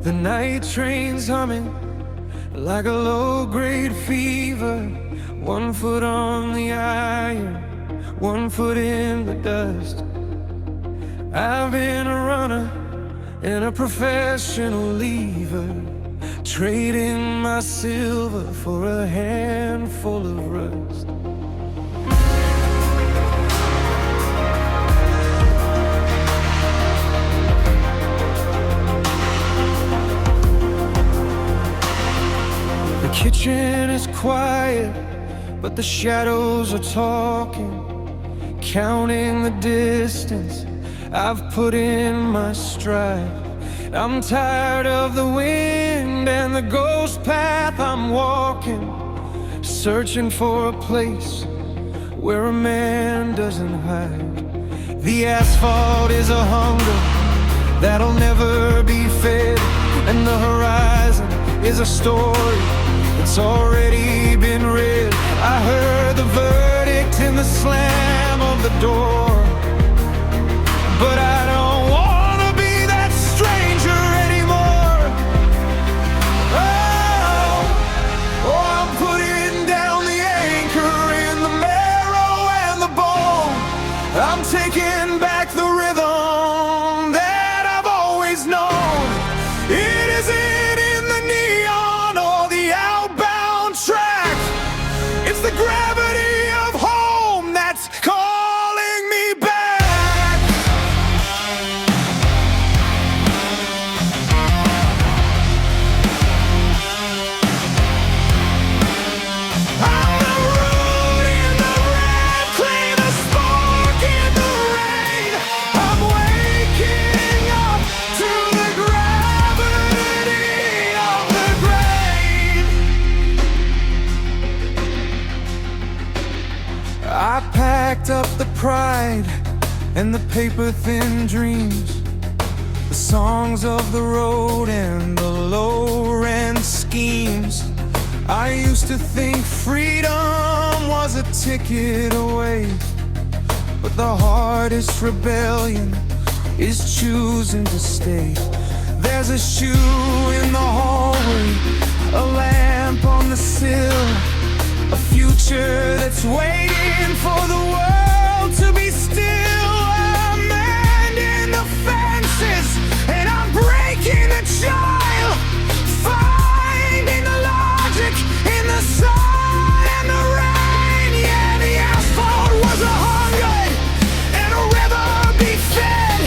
The night train's humming like a low-grade fever. 1 foot on the iron, 1 foot in the dust. I've been a runner and a professional lever, trading my silver for a handful of rust. The kitchen is quiet, but the shadows are talking, counting the distance I've put in my stride. I'm tired of the wind and the ghost path I'm walking, searching for a place where a man doesn't hide. The asphalt is a hunger that'll never be fed, and the horizon is a story that's already been read. I heard the verdict in the slam of the door, but I don't wanna be that stranger anymore. Oh, I'm putting down the anchor in the marrow and the bone. I'm taking back the rhythm that I've always known. It isn't in the neon or the outbound track. It's the gravity of home that's calling me back. I'm the root in the red clay, the spark in the rain. I'm waking up to the gravity of the grain. I packed up the pride and the paper-thin dreams, the songs of the road and the low-rent schemes. I used to think freedom was a ticket away, but the hardest rebellion is choosing to stay. There's a shoe in the hallway, a lamp on the sill, a future that's waiting for the world to be still. I'm mending the fences and I'm breaking the child, finding the logic in the sun and the rain. Yeah, the asphalt was a hunger and a river be fed,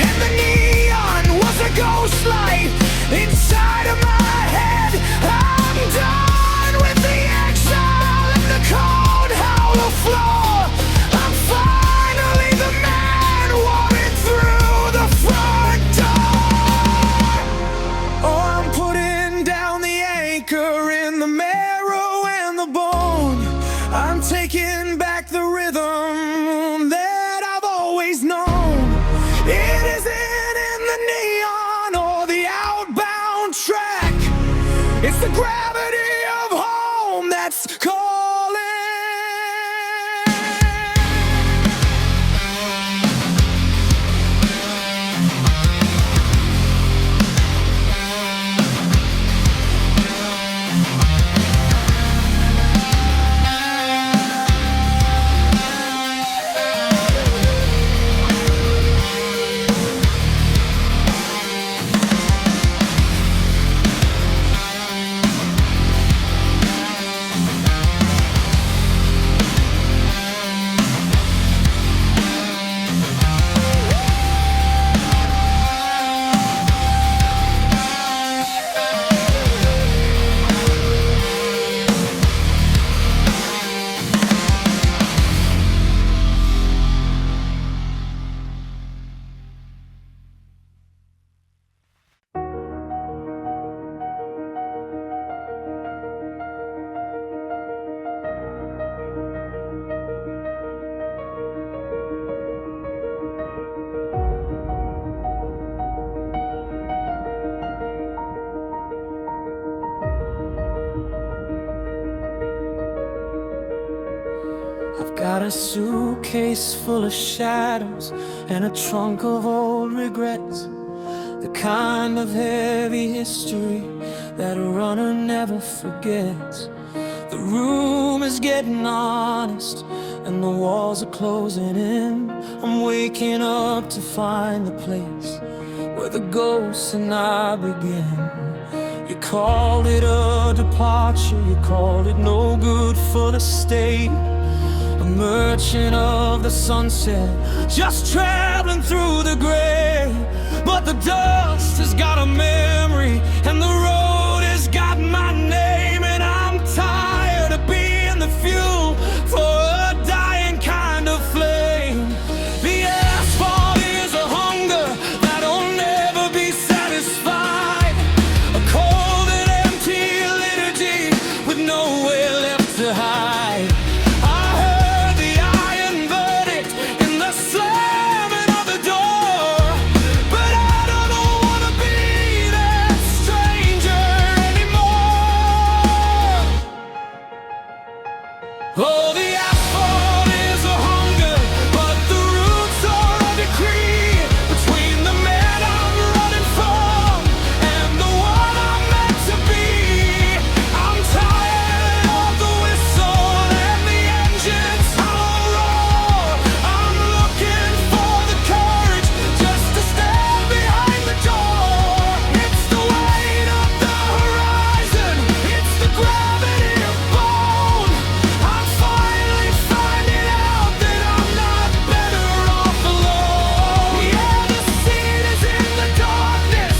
and the neon was a ghost light inside of my head. I'm done with the exile and the cold hollow floor. I'm finally the man walking through the front door. Oh, I'm putting down the anchor in the marrow and the bone. I'm taking back the rhythm that I've always known. It isn't in the neon or the outbound track. It's the gravity of home that's calling. Got a suitcase full of shadows and a trunk of old regrets. the kind of heavy history that a runner never forgets. The room is getting honest and the walls are closing in. I'm waking up to find the place where the ghosts and I begin. You called it a departure, you called it no good for the state. A merchant of the sunset, just traveling through the gray. But the dust has got a memory and the road has got my name. And I'm tired of being the fuel for a dying kind of flame. The asphalt is a hunger that'll never be satisfied. A cold and empty liturgy with nowhere left to hide. I heard the iron verdict in the slamming of the door, but I don't wanna be that stranger anymore. Oh, the asphalt is a hunger, but the roots are a decree between the man I'm running from and the one I'm meant to be. I'm tired of the whistle and the engine's hollow roar. I'm looking for the courage just to stand behind the door. It's the weight of the horizon, it's the gravity of bone. I'm finally finding out that I'm not better off alone. Yeah, the seed is in the darkness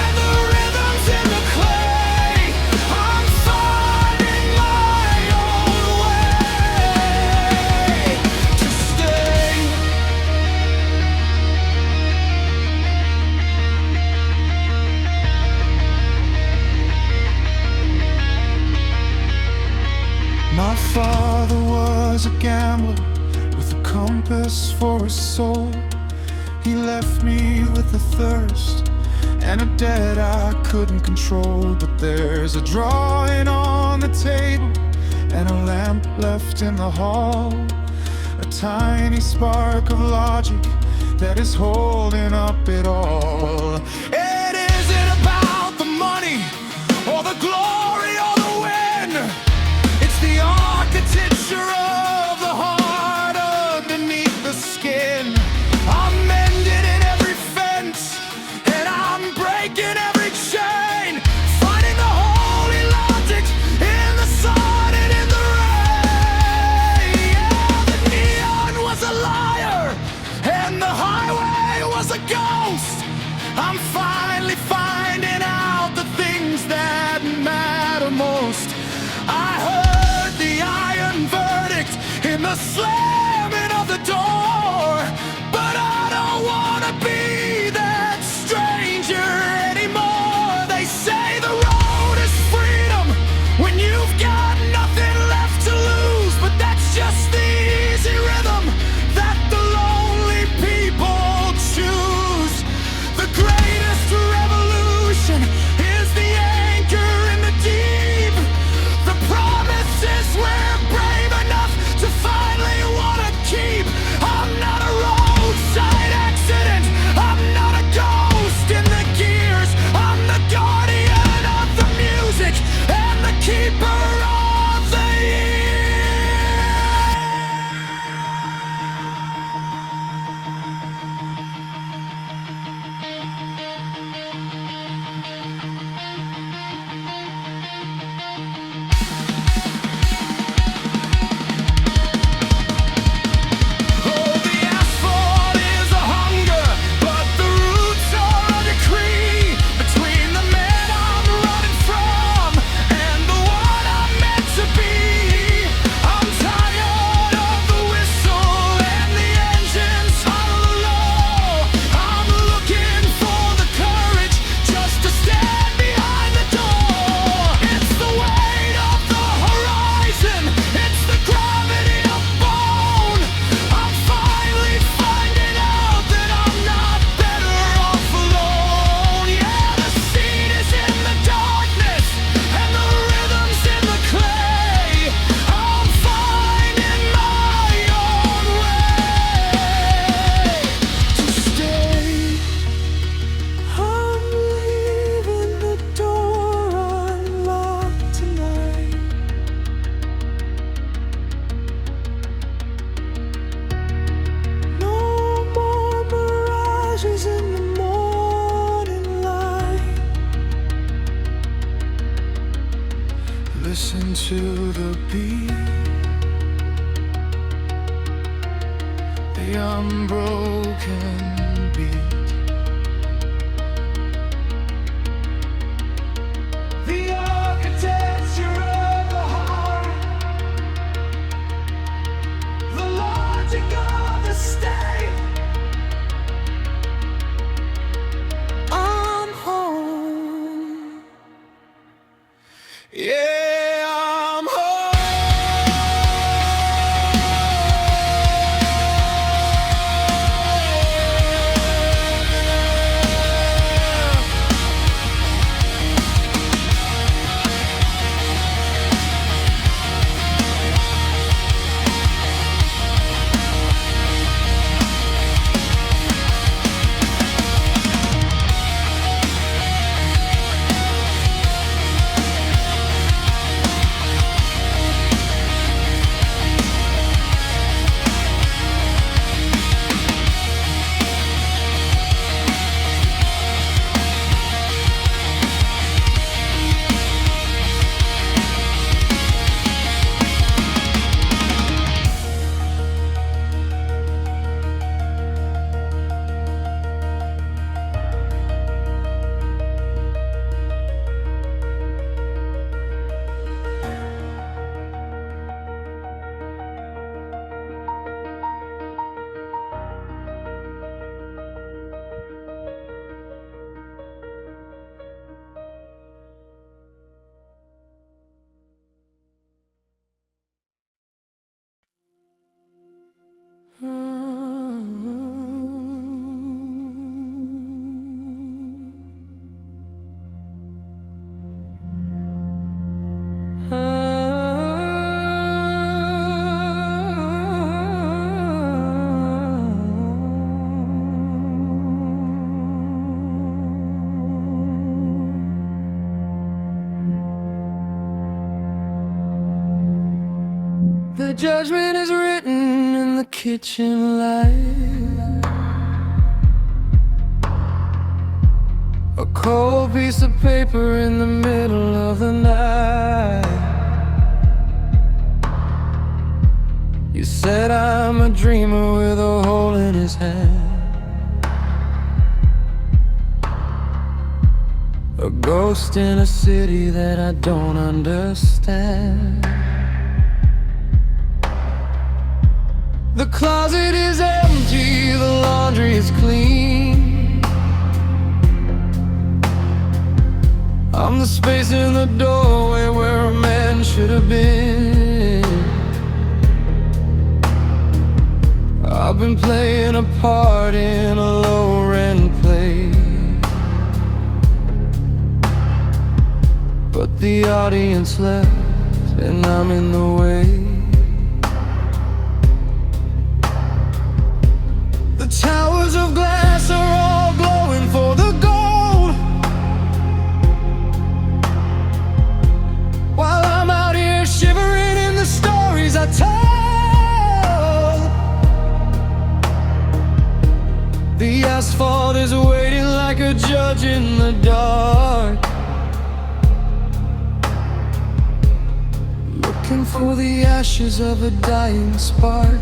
and the rhythm's in the clay. I'm finding my own way to stay. My father was a gambler with a compass for a soul. He left me with a thirst and a debt I couldn't control. But there's a drawing on the table and a lamp left in the hall, a tiny spark of logic that is holding up it all. It isn't about the money or the glory or the win. It's the architecture of the heart underneath the skin. I'm mending in every fence and I'm breaking every chain, finding the holy logic in the sun and in the rain. Yeah, the neon was a liar and the highway was a ghost. I'm finally finding out the things that matter most. I heard the iron verdict in the slamming of the door, but I don't wanna be that stranger anymore. They say the road is freedom when you've got nothing left to lose, but that's just the easy rhythm that the lonely people choose. The greatest revolution is the anchor in the deep. The promise is we're brave enough to finally wanna keep our ashes in the morning light. Listen to the beat, the unbroken beat. The architecture of the heart, the logic of the state. I'm home. Yeah, I'm home. The judgment is written in the kitchen light. A cold piece of paper in the middle of the night. You said I'm a dreamer with a hole in his hand, a ghost in a city that I don't understand. The closet is empty, the laundry is clean. I'm the space in the doorway where a man should have been. I've been playing a part in a low-rent play, but the audience left and I'm in the way. The towers of glass are all glowing for the gold, while I'm out here shivering in the stories I tell. The asphalt is waiting like a judge in the dark, looking for the ashes of a dying spark.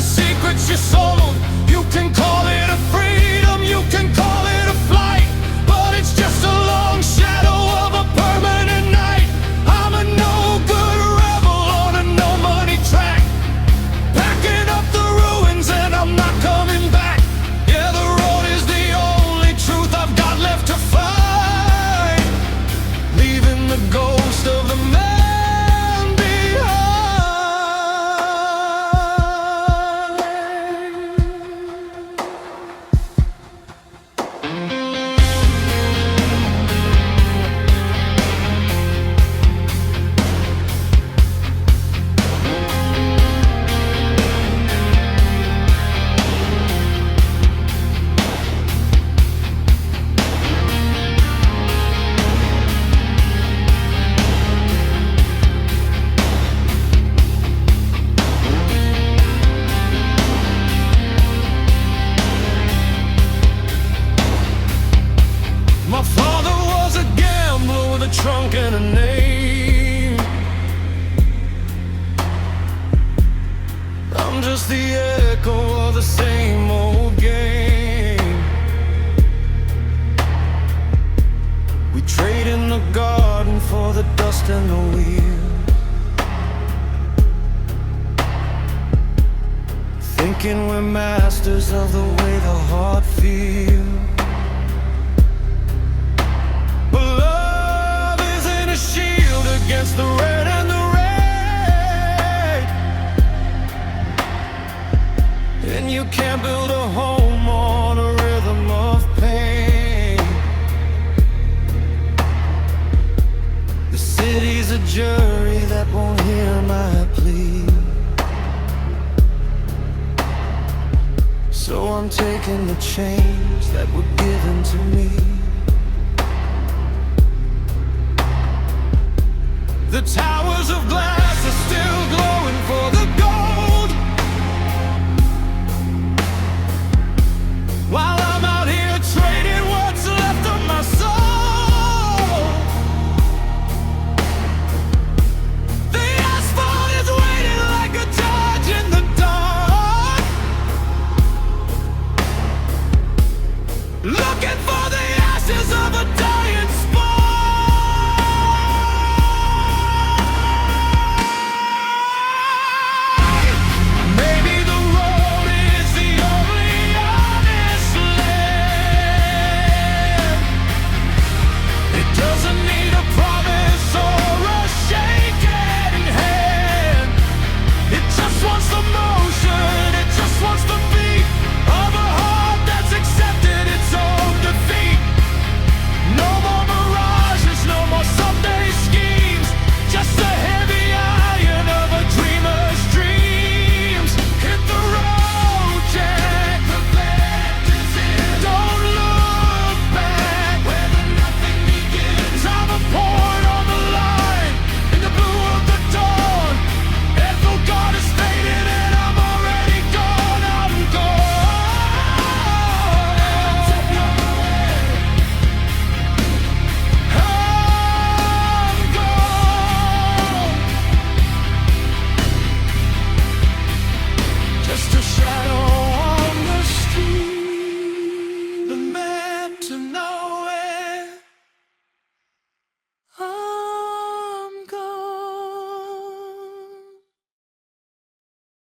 Secrets you sold. You can call it a freedom, you can call it a flight, but it's just a long shadow of a permanent night. I'm a no-good rebel on a no-money track, packing up the ruins and I'm not coming back. Yeah, the road is the only truth I've got left to find, leaving the ghost of the man. same. I'm just the echo of the same old game. We trade in the garden for the dust and the wheel, thinking we're masters of the way the heart feels. But love isn't a shield against the red and the red, and you can't build a home on a rhythm of pain. The city's a jury that won't hear my plea, so I'm taking the chains that were given to me. The towers of glass